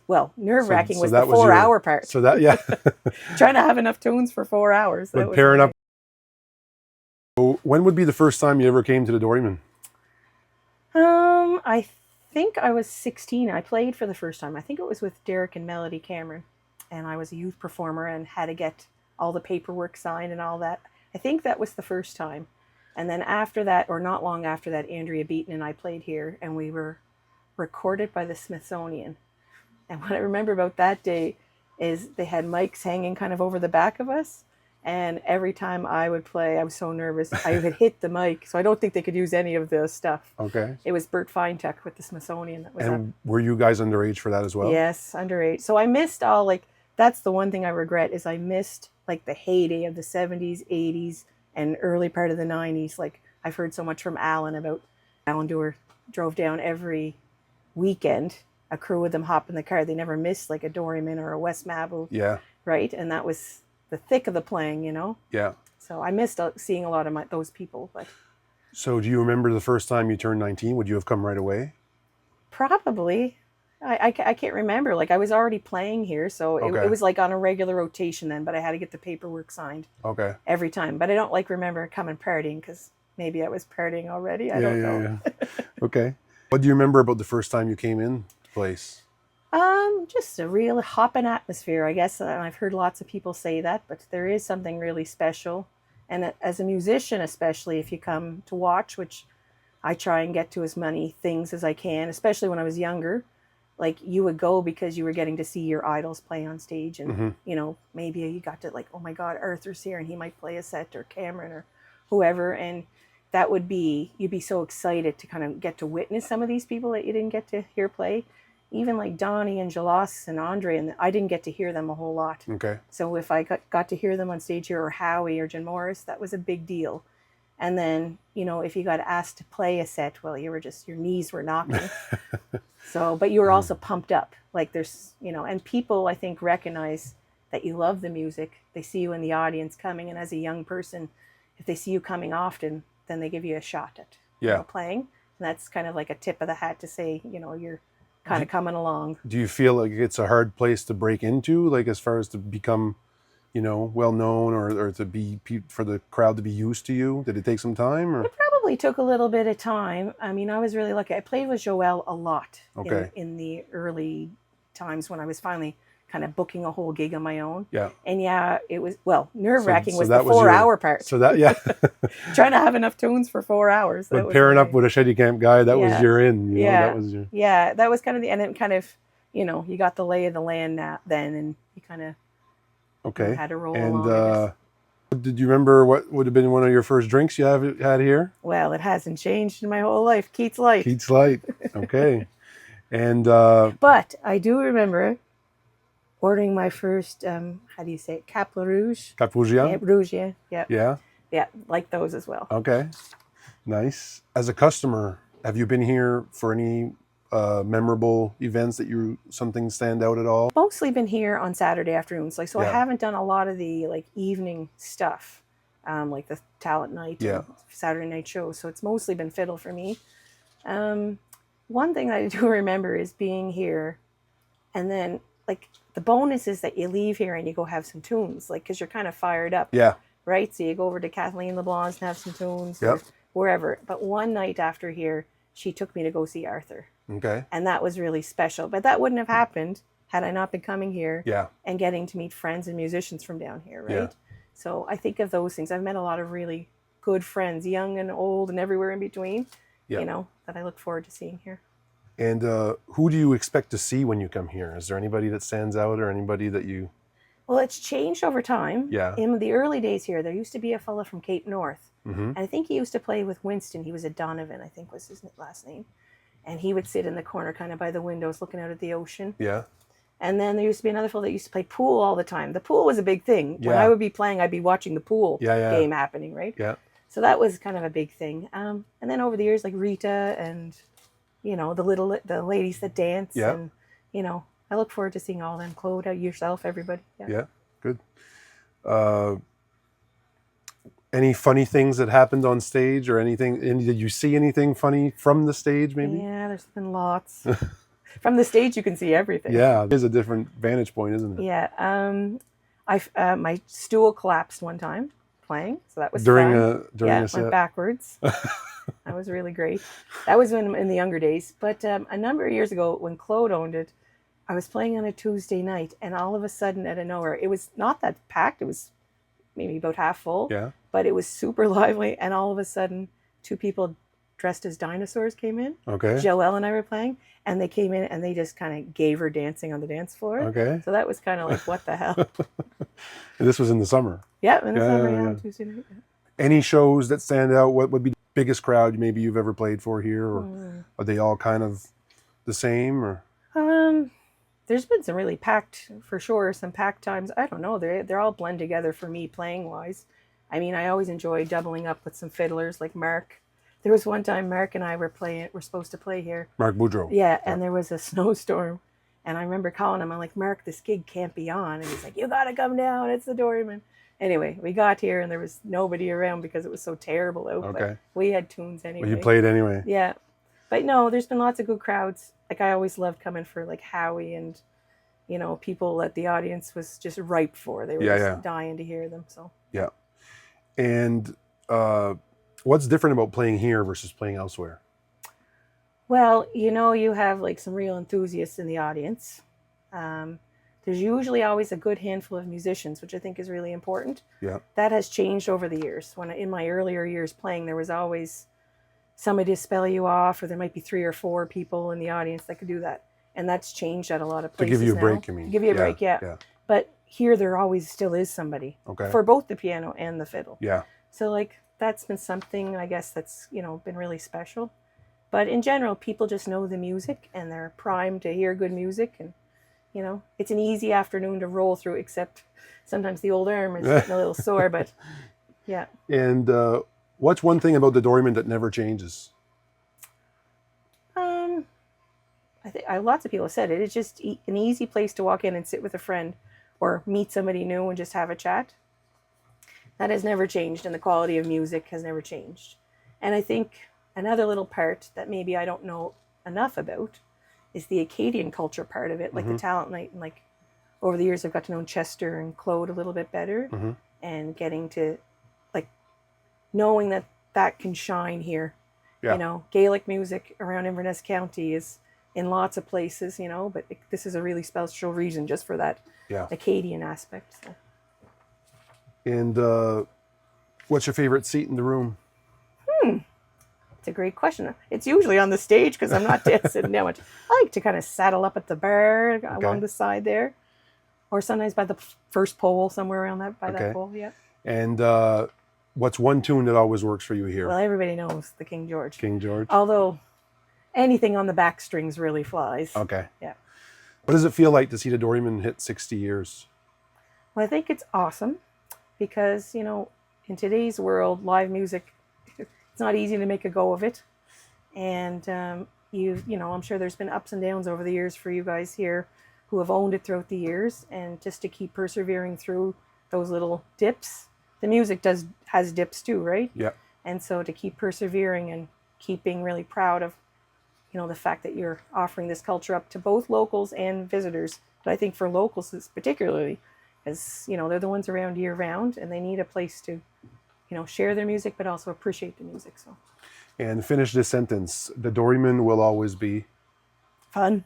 Well, nerve-wracking So was that the was your 4-hour part. So that, yeah. Trying to have enough tunes for 4 hours. That But was pairing really... up. So when would be the first time you ever came to the Doryman? I think I was 16. I played for the first time. I think it was with Derek and Melody Cameron, and I was a youth performer and had to get all the paperwork signed and all that. I think that was the first time. And then after that, or not long after that, Andrea Beaton and I played here, and we were recorded by the Smithsonian. And what I remember about that day is they had mics hanging kind of over the back of us. And every time I would play, I was so nervous. I would hit the mic, so I don't think they could use any of the stuff. Okay. It was Bert Feintuck with the Smithsonian that was And were you guys underage for that as well? Yes, underage. So I missed all, like, that's the one thing I regret, is I missed like the heyday of the 70s, 80s, and early part of the 90s. Like, I've heard so much from Alan about Alan Dewar drove down every weekend, a crew with them hop in the car. They never missed like a Doryman or a West Mabel. Yeah. Right? And that was the thick of the playing, you know? Yeah. So I missed seeing a lot of those people. But So do you remember the first time you turned 19? Would you have come right away? probably. I can't remember. Like, I was already playing here, so Okay. it was like on a regular rotation then, but I had to get the paperwork signed Okay. every time. But I don't like remember coming partying, because maybe I was partying already. I don't know. Yeah. Okay. What do you remember about the first time you came in the place? Just a real hopping atmosphere, I guess. And I've heard lots of people say that, but there is something really special. And as a musician, especially if you come to watch, which I try and get to as many things as I can, especially when I was younger. Like, you would go because you were getting to see your idols play on stage, and you know, maybe you got to, like, oh my God, Arthur's here and he might play a set, or Cameron or whoever, and that would be, you'd be so excited to kind of get to witness some of these people that you didn't get to hear play. Even like Donnie and Jalos and Andre, and I didn't get to hear them a whole lot. Okay. So if I got to hear them on stage here, or Howie or Jim Morris, that was a big deal. And then, you know, if you got asked to play a set, well, you were just, your knees were knocking. So, but you were also pumped up. Like, there's, you know, and people, I think, recognize that you love the music. They see you in the audience coming, and as a young person, if they see you coming often, then they give you a shot at playing. And that's kind of like a tip of the hat to say, you know, you're kind of coming along. Do you feel like it's a hard place to break into, like, as far as to become, you know, well known, or to be, for the crowd to be used to you? Did it take some time? Or? It probably took a little bit of time. I mean, I was really lucky. I played with Joelle a lot in the early times when I was finally kind of booking a whole gig on my own. Yeah. And yeah, it was, well, nerve-wracking was the that was 4-hour part. So that, yeah. Trying to have enough tunes for 4 hours. But pairing up with a Shelly Camp guy, that was your in. You know, yeah. That was your... Yeah, that was kind of the, and it kind of, you know, you got the lay of the land then, and you kind of had to roll along. And did you remember what would have been one of your first drinks you had here? Well, it hasn't changed in my whole life. Keats Light. Keats Light. Okay. And but I do remember ordering my first, how do you say it? Cap Rouge. Cap Rouge. Rouge, yeah. Yeah. Yeah, like those as well. Okay. Nice. As a customer, have you been here for any memorable events that something stand out at all? Mostly been here on Saturday afternoons. Like, so I haven't done a lot of the like evening stuff, like the talent night and Saturday night shows. So it's mostly been fiddle for me. One thing that I do remember is being here, and then like the bonus is that you leave here and you go have some tunes, like, because you're kind of fired up. Yeah. Right? So you go over to Kathleen LeBlanc's and have some tunes, or wherever. But one night after here, she took me to go see Arthur. Okay. And that was really special. But that wouldn't have happened had I not been coming here and getting to meet friends and musicians from down here, right? Yeah. So I think of those things. I've met a lot of really good friends, young and old and everywhere in between, you know, that I look forward to seeing here. And who do you expect to see when you come here? Is there anybody that stands out, or anybody that you... Well, it's changed over time. Yeah. In the early days here, there used to be a fella from Cape North. Mm-hmm. And I think he used to play with Winston. He was a Donovan, I think was his last name. And he would sit in the corner kind of by the windows looking out at the ocean. Yeah. And then there used to be another fellow that used to play pool all the time. The pool was a big thing. Yeah. When I would be playing, I'd be watching the pool game happening, right? Yeah. So that was kind of a big thing. And then over the years, like Rita and, you know, the ladies that dance. Yeah. And, you know, I look forward to seeing all them. Claude, yourself, everybody. Yeah. Good. Any funny things that happened on stage, or anything? Did you see anything funny from the stage, maybe? Yeah, there's been lots. From the stage, you can see everything. Yeah, it is a different vantage point, isn't it? Yeah. My stool collapsed one time playing, so that was During fun. a Went set. backwards. That was really great. That was in the younger days. But a number of years ago, when Claude owned it, I was playing on a Tuesday night, and all of a sudden, out of nowhere, it was not that packed. It was maybe about half full, Yeah. but it was super lively. And all of a sudden, two people dressed as dinosaurs came in. Okay. Joelle and I were playing, and they came in and they just kind of gave her dancing on the dance floor. Okay. So that was kind of like, what the hell? And this was in the summer. Yeah, in the summer, yeah. on Tuesday night. Any shows that stand out? What would be the biggest crowd maybe you've ever played for here, or are they all kind of the same? Or there's been some really packed, for sure, some packed times. I don't know. They're all blend together for me playing wise. I mean, I always enjoy doubling up with some fiddlers like Mark. There was one time Mark and I were supposed to play here. Mark Boudreau. Yeah, and there was a snowstorm. And I remember calling him. I'm like, Mark, this gig can't be on. And he's like, you got to come down. It's the Doryman. Anyway, we got here and there was nobody around because it was so terrible out. Okay. But we had tunes anyway. Well, you played anyway. Yeah. But no, there's been lots of good crowds. Like I always loved coming for like Howie and, people that the audience was just ripe for. They were just dying to hear them. So. Yeah. And what's different about playing here versus playing elsewhere? Well, you have like some real enthusiasts in the audience. There's usually always a good handful of musicians, which I think is really important. Yeah. That has changed over the years. When in my earlier years playing, there was always somebody to spell you off, or there might be 3 or 4 people in the audience that could do that. And that's changed at a lot of places. To give you now. a break, you mean? To give you a break, yeah. But here there always still is somebody. Okay. For both the piano and the fiddle. Yeah. So like that's been something, I guess, that's, been really special. But in general, people just know the music and they're primed to hear good music. And, it's an easy afternoon to roll through, except sometimes the old arm is getting a little sore, but yeah. And what's one thing about the Doryman that never changes? I think lots of people have said it. It's just an easy place to walk in and sit with a friend or meet somebody new and just have a chat. That has never changed, and the quality of music has never changed. And I think another little part that maybe I don't know enough about is the Acadian culture part of it, like the talent night. And like over the years, I've got to know Chester and Claude a little bit better, and getting to like knowing that can shine here. Yeah. Gaelic music around Inverness County is in lots of places, but this is a really special region just for that Acadian aspect. So. And what's your favorite seat in the room? It's a great question. It's usually on the stage because I'm not sitting down much. I like to kind of saddle up at the bar along the side there, or sometimes by the first pole somewhere around that that pole. Yeah. And what's one tune that always works for you here? Well, everybody knows the King George. King George. Although anything on the back strings really flies. Okay. Yeah. What does it feel like to see the Doryman hit 60 years? Well, I think it's awesome because, in today's world, live music, it's not easy to make a go of it. And I'm sure there's been ups and downs over the years for you guys here who have owned it throughout the years. And just to keep persevering through those little dips, the music has dips too, right? Yeah. And so to keep persevering and keep being really proud of, the fact that you're offering this culture up to both locals and visitors. But I think for locals particularly, as they're the ones around year round and they need a place to, share their music, but also appreciate the music. So. And finish this sentence. The Doryman will always be fun.